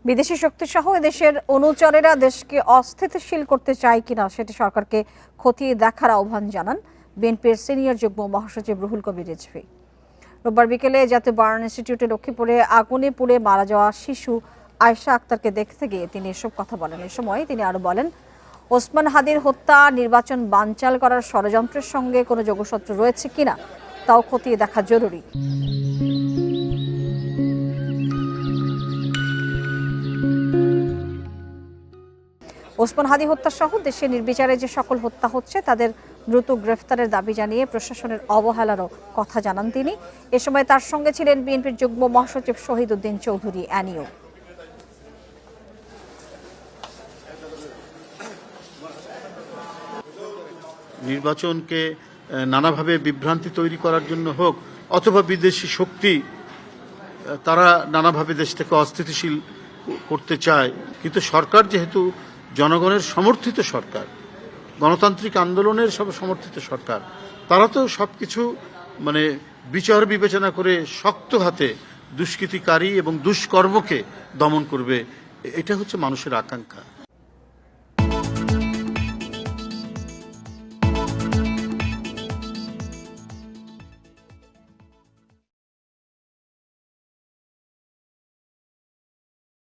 বিদেশি শক্তি সহ এদেশের অনুচরেরা দেশকে অস্থিতিশীল করতে চায় কিনা সেটি সরকারকে খতিয়ে দেখার আহ্বান জানান বিএনপির সিনিয়র যুগ্ম মহাসচিব রুহুল কবির রিজভী। রোববার বিকেলে জাতীয় বার্ন ইনস্টিটিউটে লক্ষ্মীপুরে আগুনে পুড়ে মারা যাওয়া শিশু আয়েশা আক্তারকে দেখতে গিয়ে তিনি এসব কথা বলেন। এ সময় তিনি আরো বলেন, ওসমান হাদির হত্যা নির্বাচন বানচাল করার ষড়যন্ত্রের সঙ্গে কোনো যোগসূত্র রয়েছে কিনা তাও খতিয়ে দেখা জরুরি। ওসমান হাদি হত্যা সহ দেশে নির্বিচারে যে সকল হত্যা হচ্ছে তাদের দ্রুত গ্রেফতারের দাবি জানিয়ে প্রশাসনের অবহেলারও কথা জানান তিনি। এ সময় তার সঙ্গে ছিলেন বিএনপির যুগ্ম মহাসচিব শহীদ উদ্দিন চৌধুরী অ্যানিও। নির্বাচনকে নানাভাবে বিভ্রান্তি তৈরি করার জন্য হোক অথবা বিদেশি শক্তি তারা নানাভাবে দেশটাকে অস্থিতিশীল করতে চায়, কিন্তু সরকার যেহেতু জনগণের সমর্থিত সরকার, গণতান্ত্রিক আন্দোলনের সব সমর্থিত সরকার, তারা তো সবকিছু বিচার বিবেচনা করে শক্ত হাতে দুষ্কৃতিকারী এবং দুষ্কর্মকে দমন করবে। এটা হচ্ছে মানুষের আকাঙ্ক্ষা।